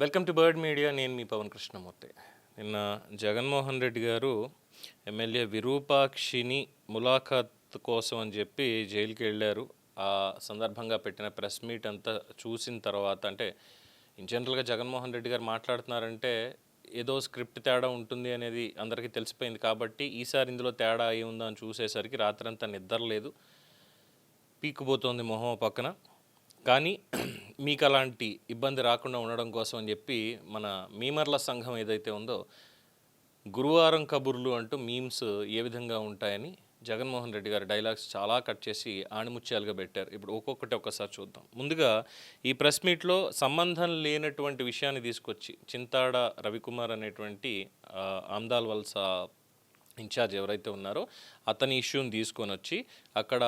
Welcome to bird media. నేను మీ పవన్ కృష్ణమూర్తి. నిన్న జగన్మోహన్ రెడ్డి గారు ఎమ్మెల్యే విరూపాక్షిని ములాఖాత్ కోసం అని చెప్పి జైలుకి వెళ్ళారు. ఆ సందర్భంగా పెట్టిన ప్రెస్ మీట్ అంతా చూసిన తర్వాత, అంటే జనరల్గా జగన్మోహన్ రెడ్డి గారు మాట్లాడుతున్నారంటే ఏదో స్క్రిప్ట్ తేడా ఉంటుంది అనేది అందరికీ తెలిసిపోయింది. కాబట్టి ఈసారి ఇందులో తేడా అయి ఉందా అని చూసేసరికి రాత్రంతా నిద్ర లేదు, పీక్కుపోతోంది మొహం పక్కన. కానీ మీకు అలాంటి ఇబ్బంది రాకుండా ఉండడం కోసం అని చెప్పి మన మీమర్ల సంఘం ఏదైతే ఉందో గురువారం కబుర్లు అంటూ మీమ్స్ ఏ విధంగా ఉంటాయని జగన్మోహన్ రెడ్డి గారి డైలాగ్స్ చాలా కట్ చేసి ఆణిముత్యాలుగా పెట్టారు. ఇప్పుడు ఒక్కొక్కటి ఒక్కసారి చూద్దాం. ముందుగా ఈ ప్రెస్ మీట్లో సంబంధం లేనటువంటి విషయాన్ని తీసుకొచ్చి చింతాడ రవికుమార్ అనేటువంటి ఆమ్దాల్ వలస ఇన్ఛార్జ్ ఎవరైతే ఉన్నారో అతని ఇష్యూని తీసుకొని వచ్చి అక్కడ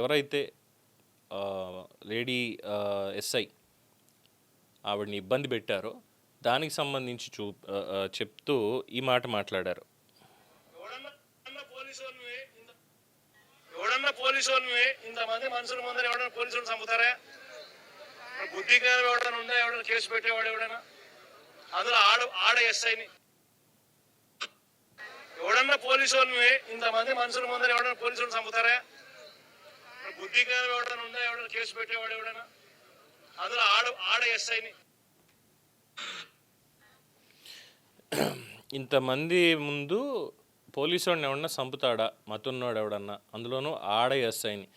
ఎవరైతే లేడీ ఎస్ఐ ఆవిడని ఇబ్బంది పెట్టారో దానికి సంబంధించి చెప్తూ ఈ మాట మాట్లాడారు. ఎవడన్నా పోలీసు వాళ్ళని ఇంతమంది మనుషుల ముందర ఎవడన్నా పోలీసులు చంపుతారా? బుద్ధిగా ఎవడన్నా ఉందా? ఎవడన్నా కేసు పెట్టేవాడు ఎవడన్నా? అందులో ఆడ ఎస్ఐని ఎవడన్నా పోలీసు వాళ్ళని ఇంతమంది మనుషుల ముందర ఎవడన్నా పోలీసులు చంపుతారా? బుద్ధిగా ఎవడన్నా ఉందా? ఎవడన్నా కేసు పెట్టేవాడు ఎవడన్నా? అందులో ఆడ ఎస్ఐని ఇంతమంది ముందు పోలీసు వాడిని ఎవడన్నా చంపుతాడా? మతున్నవాడు ఎవడన్నా, అందులోనూ ఆడ ఎస్ఐని.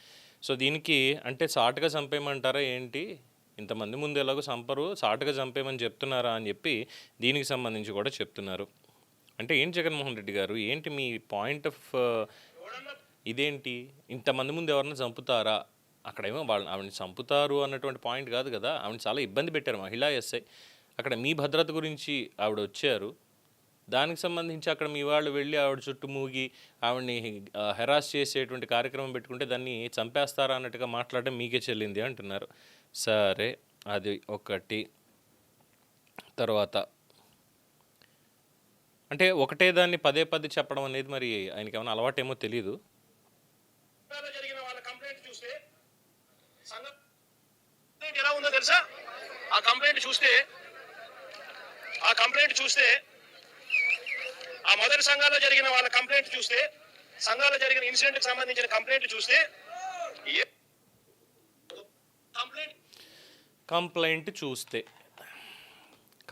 సో దీనికి అంటే సాటుగా చంపేయమంటారా ఏంటి? ఇంతమంది ముందు ఎలాగో చంపరు, సాటుగా చంపేయమని చెప్తున్నారా అని చెప్పి దీనికి సంబంధించి కూడా చెప్తున్నారు. అంటే ఏంటి జగన్మోహన్ రెడ్డి గారు, ఏంటి మీ పాయింట్ ఆఫ్ ఇదేంటి? ఇంతమంది ముందు ఎవరన్నా చంపుతారా? అక్కడేమో ఆవిడని చంపుతారు అన్నటువంటి పాయింట్ కాదు కదా. ఆవిడని చాలా ఇబ్బంది పెట్టారు మహిళా ఎస్ఐ. అక్కడ మీ భద్రత గురించి ఆవిడ వచ్చారు, దానికి సంబంధించి అక్కడ మీ వాళ్ళు వెళ్ళి ఆవిడ చుట్టూ మూగి ఆవిడని హెరాస్ చేసేటువంటి కార్యక్రమం పెట్టుకుంటే దాన్ని చంపేస్తారా అన్నట్టుగా మాట్లాడడం మీకే చెల్లింది అంటున్నారు. సరే, అది ఒకటి. తర్వాత అంటే ఒకటే దాన్ని పదే పదే చెప్పడం అనేది మరి ఆయనకి ఏమైనా అలవాటేమో తెలీదు. ఎలా ఉందో తెలుసా? ఆ కంప్లైంట్ చూస్తే ఆ మొదటి సంఘాల్లో జరిగిన వాళ్ళ కంప్లైంట్ చూస్తే, సంఘాల్లో జరిగిన ఇన్సిడెంట్ కి సంబంధించిన కంప్లైంట్ చూస్తే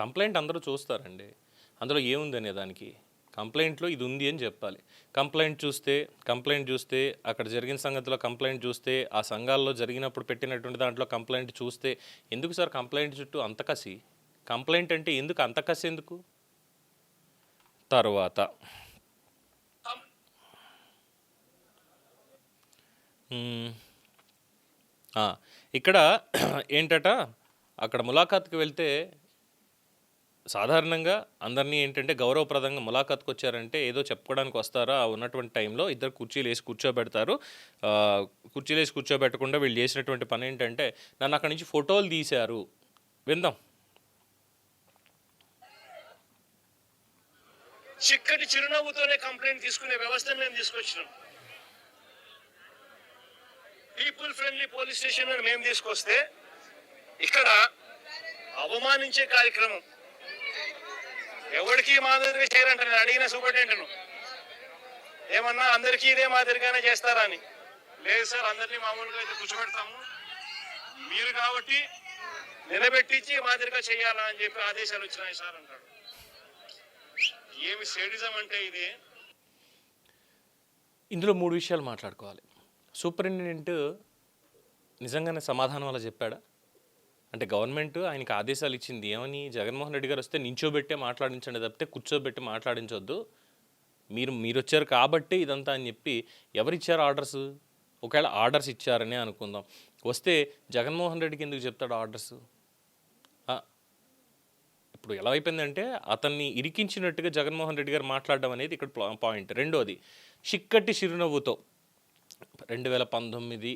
కంప్లైంట్ అందరూ చూస్తారండి. అందులో ఏముంది అనే దానికి కంప్లైంట్లో ఇది ఉంది అని చెప్పాలి. కంప్లైంట్ చూస్తే అక్కడ జరిగిన సంగతిలో కంప్లైంట్ చూస్తే, ఆ సంఘాల్లో జరిగినప్పుడు పెట్టినటువంటి దాంట్లో కంప్లైంట్ చూస్తే, ఎందుకు సార్ కంప్లైంట్ చుట్టూ అంత కసి? కంప్లైంట్ అంటే ఎందుకు అంత కసి ఎందుకు? తర్వాత ఇక్కడ ఏంటట, అక్కడ ములాఖాత్కి వెళ్తే సాధారణంగా అందరినీ ఏంటంటే గౌరవప్రదంగా ములాఖాత్కి వచ్చారంటే ఏదో చెప్పుకోవడానికి వస్తారా? ఉన్నటువంటి టైంలో ఇద్దరు కుర్చీలు వేసి కూర్చోబెడతారు. కుర్చీలు వేసి కూర్చోబెట్టకుండా వీళ్ళు చేసినటువంటి పని ఏంటంటే నన్ను అక్కడి నుంచి ఫోటోలు తీశారు. విందాం. చిక్కటి చిరునవ్వుతోనే కంప్లైంట్ తీసుకునే వ్యవస్థను మేము తీసుకొచ్చినాం. పీపుల్ ఫ్రెండ్లీ పోలీస్ స్టేషన్ అని మేము తీసుకొస్తే ఇక్కడ అవమానించే కార్యక్రమం ఎవరికి మాదిరిగా చేయరంట. నేను అడిగిన సూపరింటెండెంట్ను ఏమన్నా అందరికీ ఇదే మాదిరిగానే చేస్తారా అని. లేదు సార్, అందరినీ మామూలుగా అయితే కూర్చోబెడతాము, మీరు కాబట్టి నిలబెట్టించి మాదిరిగా చేయాలా అని చెప్పి ఆదేశాలు వచ్చినాయి సార్ అంటాడు. ఏమి సేడిజం అంటే ఇది? ఇందులో 3 విషయాలు మాట్లాడుకోవాలి. సూపరింటెండెంట్ నిజంగానే సమాధానం అలా చెప్పాడా? అంటే గవర్నమెంట్ ఆయనకి ఆదేశాలు ఇచ్చింది ఏమని? జగన్మోహన్ రెడ్డి గారు వస్తే నించోబెట్టే మాట్లాడించండి తప్పితే కూర్చోబెట్టి మాట్లాడించొద్దు, మీరు వచ్చారు కాబట్టి ఇదంతా అని చెప్పి ఎవరిచ్చారు ఆర్డర్స్? ఒకవేళ ఆర్డర్స్ ఇచ్చారనే అనుకుందాం, వస్తే జగన్మోహన్ రెడ్డికి ఎందుకు చెప్తాడు ఆర్డర్స్? ఇప్పుడు ఎలా అయిపోయిందంటే అతన్ని ఇరికించినట్టుగా జగన్మోహన్ రెడ్డి గారు మాట్లాడడం అనేది ఇక్కడ పాయింట్. రెండోది, చిక్కటి చిరునవ్వుతో 2019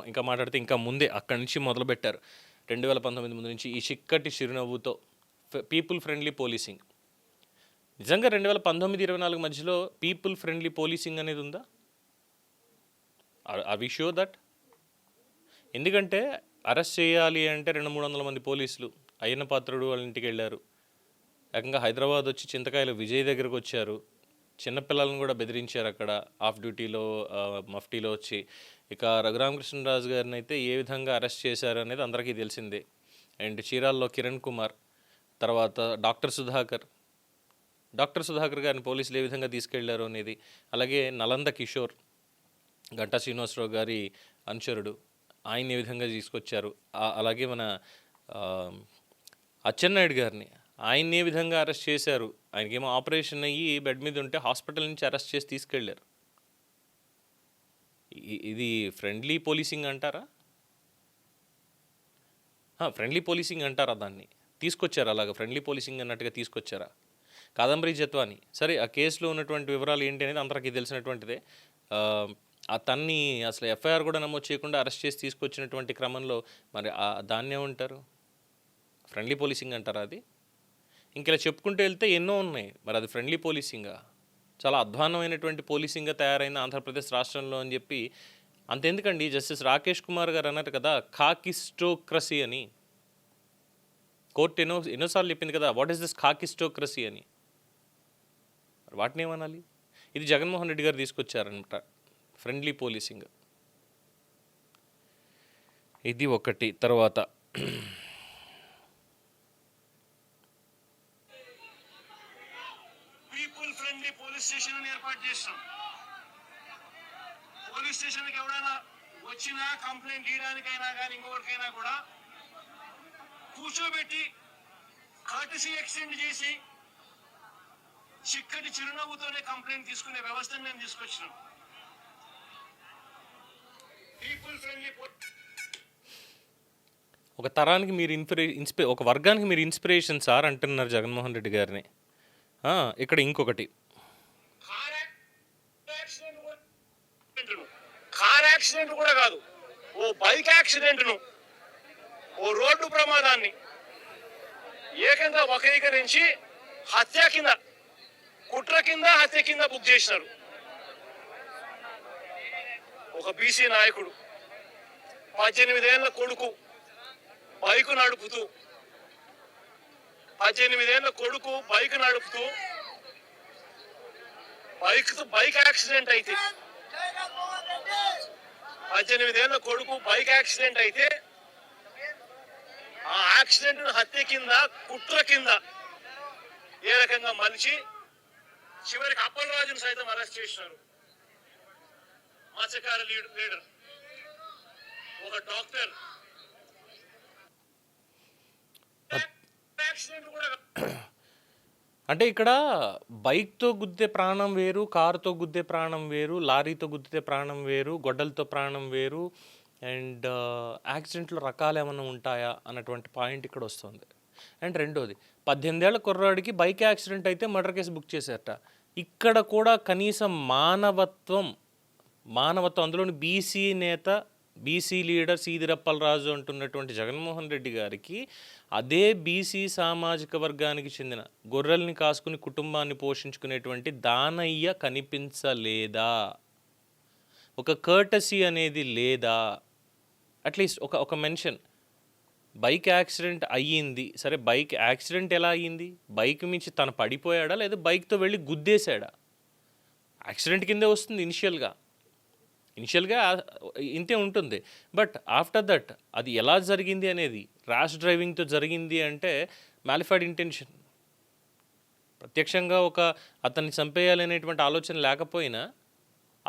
ఇంకా మాట్లాడితే ఇంకా ముందే అక్కడి నుంచి మొదలుపెట్టారు. 2019 ముందు నుంచి ఈ చిక్కటి చిరునవ్వుతో పీపుల్ ఫ్రెండ్లీ పోలీసింగ్. నిజంగా 2019-24 మధ్యలో పీపుల్ ఫ్రెండ్లీ పోలీసింగ్ అనేది ఉందా? Are we sure that? ఎందుకంటే అరెస్ట్ చేయాలి అంటే 200-300 మంది పోలీసులు, అయ్యన్న పాత్రుడు వాళ్ళ ఇంటికి వెళ్ళారు. ఏకంగా హైదరాబాద్ వచ్చి చింతకాయలు విజయ్ దగ్గరకు వచ్చారు. చిన్నపిల్లలను కూడా బెదిరించారు అక్కడ ఆఫ్ డ్యూటీలో మఫ్టీలో వచ్చి. ఇక రఘురామకృష్ణరాజు గారిని అయితే ఏ విధంగా అరెస్ట్ చేశారు అనేది అందరికీ తెలిసిందే. అండ్ చీరాల్లో కిరణ్ కుమార్, తర్వాత డాక్టర్ సుధాకర్ గారిని పోలీసులు ఏ విధంగా తీసుకెళ్లారు అనేది, అలాగే నలంద కిషోర్ గంటా శ్రీనివాసరావు గారి అనుచరుడు, ఆయన ఏ విధంగా తీసుకొచ్చారు, అలాగే మన అచ్చెన్నాయుడు గారిని ఆయన్ని ఏ విధంగా అరెస్ట్ చేశారు. ఆయనకేమో ఆపరేషన్ అయ్యి బెడ్ మీద ఉంటే హాస్పిటల్ నుంచి అరెస్ట్ చేసి తీసుకెళ్లారు. ఇది ఫ్రెండ్లీ పోలీసింగ్ అంటారా? ఫ్రెండ్లీ పోలీసింగ్ అంటారా? దాన్ని తీసుకొచ్చారా? అలాగా ఫ్రెండ్లీ పోలీసింగ్ అన్నట్టుగా తీసుకొచ్చారా? కాదంబరి జత్వాని, సరే ఆ కేసులో ఉన్నటువంటి వివరాలు ఏంటి అనేది అందరికీ తెలిసినటువంటిదే. తన్ని అసలు ఎఫ్ఐఆర్ కూడా నమోదు చేయకుండా అరెస్ట్ చేసి తీసుకొచ్చినటువంటి క్రమంలో మరి దాన్ని ఏమంటారు? ఫ్రెండ్లీ పోలీసింగ్ అంటారా అది? ఇంకెలా చెప్పుకుంటూ వెళ్తే ఎన్నో ఉన్నాయి. మరి అది ఫ్రెండ్లీ పోలీసింగా? చాలా అధ్వాన్నమైనటువంటి పోలీసింగ్గా తయారైన ఆంధ్రప్రదేశ్ రాష్ట్రంలో అని చెప్పి అంతెందుకండి, జస్టిస్ రాకేష్ కుమార్ గారు అన్నారు కదా ఖాకిస్టోక్రసీ అని. కోర్టు ఎన్నోసార్లు చెప్పింది కదా, వాట్ ఈస్ దిస్ ఖాకిస్టోక్రసీ అని. వాటిని ఏమనాలి? ఇది జగన్మోహన్ రెడ్డి గారు తీసుకొచ్చారనమాట ఫ్రెండ్లీ పోలీసింగ్. ఇది ఒకటి. తర్వాత పీపుల్ ఫ్రెండ్లీ పోలీస్ స్టేషన్ అని ఏర్పాటు చేస్తాం. పోలీస్ స్టేషన్కి ఎవరైనా వచ్చినా కంప్లైంట్ ఇవ్వడానికైనా కానీ ఇంకొకరికైనా కూడా కూర్చోబెట్టి కర్టసీ ఎక్స్టెండ్ చేసి చిక్కటి చిరునవ్వుతోనే కంప్లైంట్ తీసుకునే వ్యవస్థను మేము తీసుకొచ్చినాం. పీపుల్ ఫ్రెండ్లీ ఒక తరానికి మీరు ఒక వర్గానికి మీరు ఇన్స్పిరేషన్ సార్ అంటున్నారు జగన్మోహన్ రెడ్డి గారిని. ఇక్కడ ఇంకొకటి, కార్ యాక్సిడెంట్ కూడా కాదు, ఓ బైక్ యాక్సిడెంట్ను, ఓ రోడ్డు ప్రమాదాన్ని ఏకంగా వక్రీకరించి హత్య కింద, కుట్ర కింద, హత్య కింద బుక్ చేసినారు. ఒక బీసీ నాయకుడు 18 ఏళ్ల కొడుకు బైక్ నడుపుతూ 18 ఏళ్ల కొడుకు బైక్ నడుపుతూ బైక్ యాక్సిడెంట్ అయితే 18 ఏళ్ల కొడుకు బైక్ యాక్సిడెంట్ అయితే ఆ యాక్సిడెంట్ హత్య కింద, కుట్ర కింద ఏ రకంగా మలిచి చివరికి అప్పలరాజును సైతం అరెస్ట్ చేసినారు. మత్స్యకార లీడర్, ఒక డాక్టర్. యాక్సిడెంట్ కూడా అంటే ఇక్కడ బైక్తో గుద్దే ప్రాణం వేరు, కారుతో గుద్దే ప్రాణం వేరు, లారీతో గుద్దితే ప్రాణం వేరు, గొడ్డలతో ప్రాణం వేరు, అండ్ యాక్సిడెంట్లో రకాలు ఏమైనా ఉంటాయా అన్నటువంటి పాయింట్ ఇక్కడ వస్తుంది. అండ్ రెండోది, 18 ఏళ్ల కుర్రాడికి బైక్ యాక్సిడెంట్ అయితే మర్డర్ కేసు బుక్ చేశారట. ఇక్కడ కూడా కనీసం మానవత్వం, అందులోని బీసీ నేత, బీసీ లీడర్ సీదిరప్పలరాజు అంటున్నటువంటి జగన్మోహన్ రెడ్డి గారికి అదే బీసీ సామాజిక వర్గానికి చెందిన గొర్రెల్ని కాసుకుని కుటుంబాన్ని పోషించుకునేటువంటి దానయ్య కనిపించలేదా? ఒక కర్టసీ అనేది లేదా? అట్లీస్ట్ ఒక మెన్షన్. బైక్ యాక్సిడెంట్ అయ్యింది, సరే బైక్ యాక్సిడెంట్ ఎలా అయ్యింది? బైక్ మించి తను పడిపోయాడా లేదా బైక్తో వెళ్ళి గుద్దేశాడా? యాక్సిడెంట్ కిందే వస్తుంది ఇనిషియల్గా ఇంతే ఉంటుంది. బట్ ఆఫ్టర్ దట్ అది ఎలా జరిగింది అనేది, ర్యాష్ డ్రైవింగ్తో జరిగింది అంటే మ్యాలిఫైడ్ ఇంటెన్షన్. ప్రత్యక్షంగా అతన్ని చంపేయాలి అనేటువంటి ఆలోచన లేకపోయినా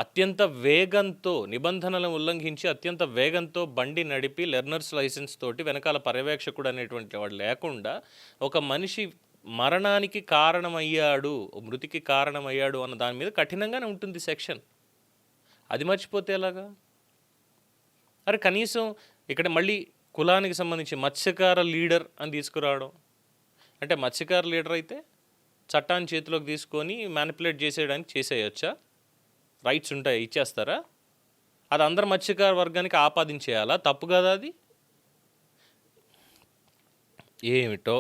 అత్యంత వేగంతో, నిబంధనలను ఉల్లంఘించి అత్యంత వేగంతో బండి నడిపి లెర్నర్స్ లైసెన్స్ తోటి వెనకాల పర్యవేక్షకుడు అనేటువంటి వాడు లేకుండా ఒక మనిషి మరణానికి కారణమయ్యాడు, మృతికి కారణమయ్యాడు అన్న దాని మీద కఠినంగానే ఉంటుంది సెక్షన్. అది మర్చిపోతే ఎలాగా? అరే కనీసం ఇక్కడ మళ్ళీ కులానికి సంబంధించి మత్స్యకార లీడర్ అని తీసుకురావడం అంటే, మత్స్యకార లీడర్ అయితే చట్టాన్ని చేతిలోకి తీసుకొని మ్యానిపులేట్ చేసేయడానికి చేసేయచ్చా? రైట్స్ ఉంటాయి, ఇచ్చేస్తారా? అది అందరు మత్స్యకార వర్గానికి ఆపాదించేయాలా? తప్పు కదా అది? ఏమిటో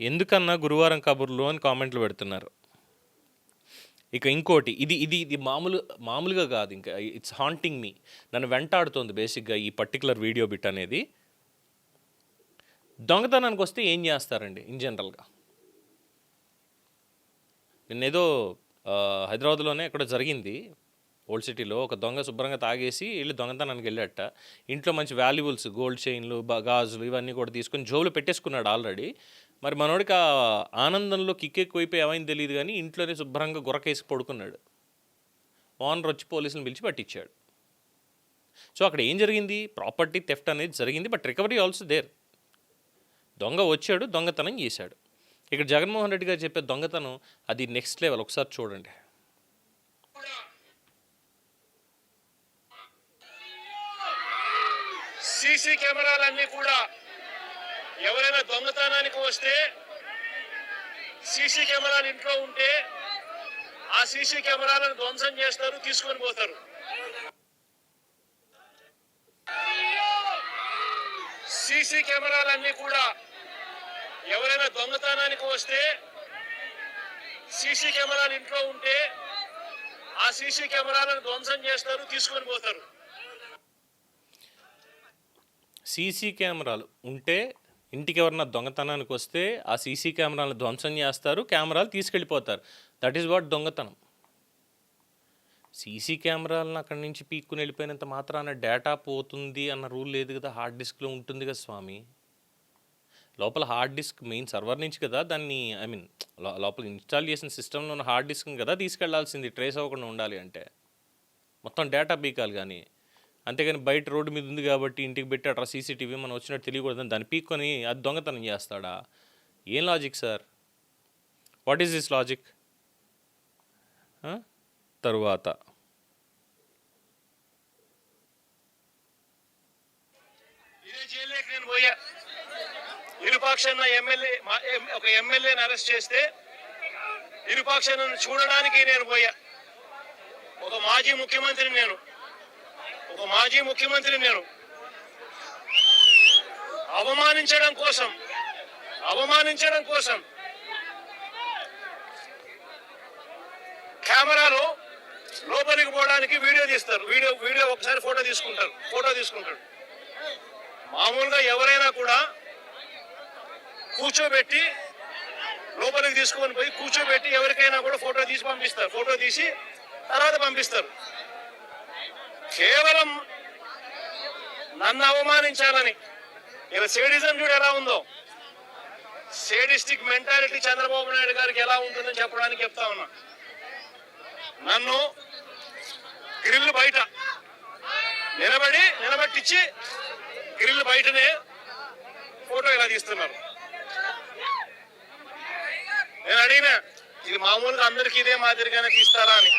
ఎందుకన్నా గురువారం కబుర్లు అని కామెంట్లు పెడుతున్నారు. ఇక ఇంకోటి, ఇది మామూలుగా కాదు, ఇంకా ఇట్స్ హాంటింగ్ మీ, నన్ను వెంటాడుతోంది బేసిక్గా ఈ పర్టికులర్ వీడియో బిట్ అనేది. దొంగతనానికి వస్తే ఏం చేస్తారండి ఇన్ జనరల్గా? నిన్నేదో హైదరాబాద్లోనే ఎక్కడో జరిగింది, ఓల్డ్ సిటీలో ఒక దొంగ శుభ్రంగా తాగేసి వెళ్ళి దొంగతనానికి వెళ్ళాట. ఇంట్లో మంచి వాల్యుబుల్స్, గోల్డ్ చైన్లు, గాజులు ఇవన్నీ కూడా తీసుకొని జోబులో పెట్టేసుకున్నాడు ఆల్రెడీ. మరి మనోడికి ఆ ఆనందంలో కిక్కెక్కువైపోయి ఏమైంది తెలియదు కానీ ఇంట్లోనే శుభ్రంగా గురకేసి పడుకున్నాడు. ఓనర్ వచ్చి పోలీసులను పిలిచి పట్టించాడు. సో అక్కడ ఏం జరిగింది? ప్రాపర్టీ థెఫ్ట్ అనేది జరిగింది, బట్ రికవరీ ఆల్సో దేర్. దొంగ వచ్చాడు, దొంగతనం చేశాడు. ఇక్కడ జగన్మోహన్ రెడ్డి గారు చెప్పే దొంగతనం అది నెక్స్ట్ లెవెల్. ఒకసారి చూడండి. సీసీ కెమెరాలన్నీ కూడా ఎవరైనా దొంగతనానికి వస్తే సీసీ కెమెరాలు ఇంట్లో ఉంటే ఆ సీసీ కెమెరాలను ధ్వంసం చేస్తారు, తీసుకొని పోతారు. సీసీ కెమెరాలన్నీ కూడా ఎవరైనా దొంగతనానికి వస్తే సీసీ కెమెరాలు ఇంట్లో ఉంటే ఆ సీసీ కెమెరాలను ధ్వంసం చేస్తారు, తీసుకొని పోతారు. సీసీ కెమెరాలు ఉంటే ఇంటికి ఎవరన్నా దొంగతనానికి వస్తే ఆ సీసీ కెమెరాలను ధ్వంసం చేస్తారు, కెమెరాలు తీసుకెళ్ళిపోతారు. దట్ ఈస్ వాట్ దొంగతనం. సీసీ కెమెరాలను అక్కడి నుంచి పీక్కుని వెళ్ళిపోయినంత మాత్రాన డేటా పోతుంది అన్న రూల్ లేదు కదా. హార్డ్ డిస్క్లో ఉంటుంది కదా స్వామి. లోపల హార్డ్ డిస్క్ మెయిన్ సర్వర్ నుంచి కదా దాన్ని, ఐ మీన్ లోపల ఇన్స్టాల్ చేసిన సిస్టంలో ఉన్న హార్డ్ డిస్క్ని కదా తీసుకెళ్లాల్సింది, ట్రేస్ అవ్వకుండా ఉండాలి అంటే. మొత్తం డేటా పీకాలి కానీ, అంతేగాని బయట రోడ్డు మీద ఉంది కాబట్టి ఇంటికి పెట్టి అట్లా సీసీటీవీ మనం వచ్చినట్టు తెలియకూడదని దాన్ని పీక్కొని అది దొంగతనం చేస్తాడా? ఏం logic sir? What is this logic? తరువాత ఇదే జైల్లోకి నేను పోయా. విరూపాక్షన్న ఒక ఎమ్మెల్యేని అరెస్ట్ చేస్తే విరూపాక్షన్నను చూడడానికి నేను పోయా. ఒక మాజీ ముఖ్యమంత్రిని నేను అవమానించడం కోసం కెమెరాలో లోపలికి పోవడానికి వీడియో తీస్తారు. వీడియో ఒకసారి ఫోటో తీసుకుంటాడు. మామూలుగా ఎవరైనా కూడా కూర్చోబెట్టి లోపలికి తీసుకొని పోయి కూర్చోబెట్టి ఎవరికైనా కూడా ఫోటో తీసి తర్వాత పంపిస్తారు. కేవలం నన్ను అవమానించాలని. ఇలా సేడిజం చూడు ఎలా ఉందో. సేడిస్టిక్ మెంటాలిటీ చంద్రబాబు నాయుడు గారికి ఎలా ఉంటుందని చెప్పడానికి చెప్తా ఉన్నా. నన్ను గ్రిల్ బయట నిలబెట్టించి గ్రిల్ బయటనే ఫోటో ఇలా తీస్తున్నారు. నేను అడిగినా, ఇది మామూలుగా అందరికీ ఇదే మాదిరిగానే తీస్తారా అని.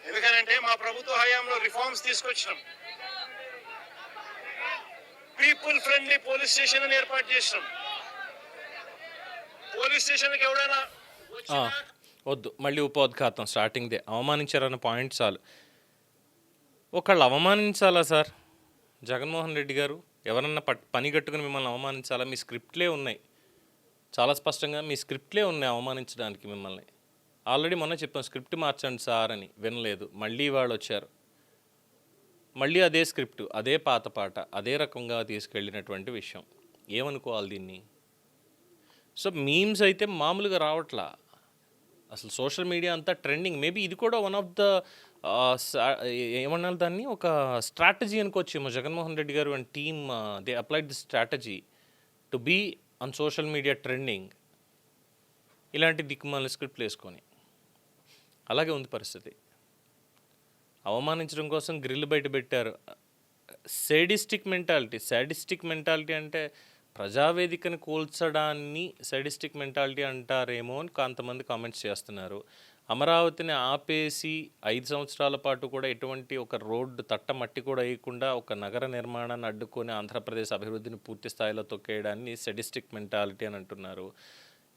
ఎందుకనంటే మా ప్రభుత్వ హయాంలో రిఫార్మ్స్ తీసుకొచ్చినాం. పీపుల్ ఫ్రెండ్లీ పోలీస్ స్టేషన్ ఏర్పాటు చేసినాం. పోలీస్ స్టేషన్కి ఎవడైనా వద్దు, మళ్ళీ ఉపోద్ఘాతం స్టార్టింగ్దే. అవమానించారన్న పాయింట్ చాలు. ఒకళ్ళు అవమానించాలా సార్? జగన్మోహన్ రెడ్డి గారు ఎవరన్నా పని కట్టుకుని మిమ్మల్ని అవమానించాలా? మీ స్క్రిప్ట్లే ఉన్నాయి, చాలా స్పష్టంగా మీ స్క్రిప్ట్లే ఉన్నాయి అవమానించడానికి మిమ్మల్ని. ఆల్రెడీ మొన్న చెప్పాం స్క్రిప్ట్ మార్చండి సార్ అని, వినలేదు. మళ్ళీ వాళ్ళు వచ్చారు, మళ్ళీ అదే స్క్రిప్ట్, అదే పాత పాట, అదే రకంగా తీసుకెళ్ళినటువంటి విషయం. ఏమనుకోవాలి దీన్ని? సో మీమ్స్ అయితే మామూలుగా రావట్లా. అసలు సోషల్ మీడియా అంతా ట్రెండింగ్. మేబీ ఇది కూడా వన్ ఆఫ్ ద ఏమన్నా దాన్ని ఒక స్ట్రాటజీ అనుకోవచ్చేమో. జగన్మోహన్ రెడ్డి గారు and team they applied the strategy to be on social media trending. ఇలాంటి దిక్కుమాల స్క్రిప్ట్లు వేసుకొని అలాగే ఉంది పరిస్థితి. అవమానించడం కోసం గ్రిల్ బయట పెట్టారు. సాడిస్టిక్ మెంటాలిటీ అంటే ప్రజావేదికను కూల్చడాన్ని సాడిస్టిక్ మెంటాలిటీ అంటారేమో అని కొంతమంది కామెంట్స్ చేస్తున్నారు. అమరావతిని ఆపేసి 5 సంవత్సరాల పాటు కూడా ఎటువంటి ఒక రోడ్డు తట్టమట్టి కూడా వేయకుండా ఒక నగర నిర్మాణాన్ని అడ్డుకొని ఆంధ్రప్రదేశ్ అభివృద్ధిని పూర్తి స్థాయిలో తొక్కేయడాన్ని సాడిస్టిక్ మెంటాలిటీ అని అంటున్నారు.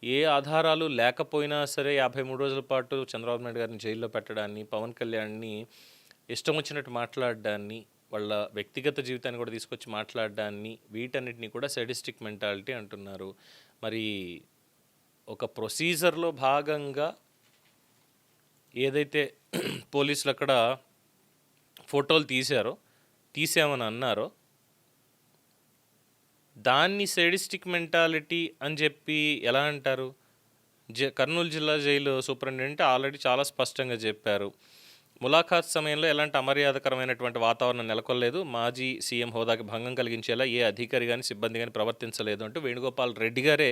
ఏ ఆధారాలు లేకపోయినా సరే 53 రోజుల పాటు చంద్రబాబు నాయుడు గారిని జైల్లో పెట్టడాన్ని, పవన్ కళ్యాణ్ని ఇష్టం వచ్చినట్టు మాట్లాడడాన్ని, వాళ్ళ వ్యక్తిగత జీవితాన్ని కూడా తీసుకొచ్చి మాట్లాడడాన్ని, వీటన్నిటిని కూడా సాడిస్టిక్ మెంటాలిటీ అంటున్నారు. మరి ఒక ప్రొసీజర్లో భాగంగా ఏదైతే పోలీసులు అక్కడ ఫోటోలు తీసామని అన్నారో దాన్ని సెడిస్టిక్ మెంటాలిటీ అని చెప్పి ఎలా అంటారు? కర్నూలు జిల్లా జైలు సూపరింటెండెంట్ ఆల్రెడీ చాలా స్పష్టంగా చెప్పారు. ములాఖాత్ సమయంలో ఎలాంటి అమర్యాదకరమైనటువంటి వాతావరణం నెలకొల్లేదు, మాజీ సీఎం హోదాకి భంగం కలిగించేలా ఏ అధికారి కానీ సిబ్బంది కానీ ప్రవర్తించలేదు అంటూ వేణుగోపాల్ రెడ్డి గారే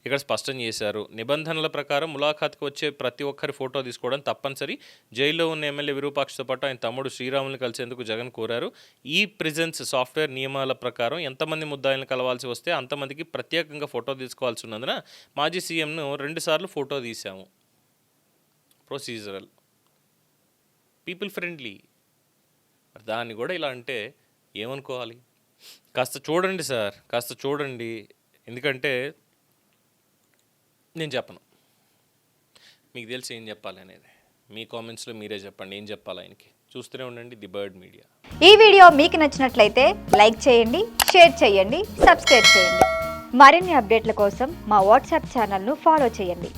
ఇక్కడ స్పష్టం చేశారు. నిబంధనల ప్రకారం ములాఖాత్కి వచ్చే ప్రతి ఒక్కరి ఫోటో తీసుకోవడం తప్పనిసరి. జైల్లో ఉన్న ఎమ్మెల్యే విరూపాక్షతో పాటు ఆయన తమ్ముడు శ్రీరాములను కలిసేందుకు జగన్ కోరారు. ఈ ప్రిజెన్స్ సాఫ్ట్వేర్ నియమాల ప్రకారం ఎంతమంది ముద్దాయిలను కలవాల్సి వస్తే అంతమందికి ప్రత్యేకంగా ఫోటో తీసుకోవాల్సి ఉన్నందున మాజీ సీఎంను 2 సార్లు ఫోటో తీశాము. Procedural, people friendly. మరి దాన్ని కూడా ఇలా అంటే ఏమనుకోవాలి? కాస్త చూడండి సార్, కాస్త చూడండి. ఎందుకంటే నేను చెప్పను, మీకు తెలిసి ఏం చెప్పాలి అనేది మీ కామెంట్స్లో మీరే చెప్పండి. ఏం చెప్పాలి ఆయనకి? చూస్తూనే ఉండండి ది బర్డ్ మీడియా. ఈ వీడియో మీకు నచ్చినట్లయితే లైక్ చేయండి, షేర్ చేయండి, సబ్స్క్రైబ్ చేయండి. మరిన్ని అప్డేట్ల కోసం మా వాట్సాప్ ఛానల్ను ఫాలో చేయండి.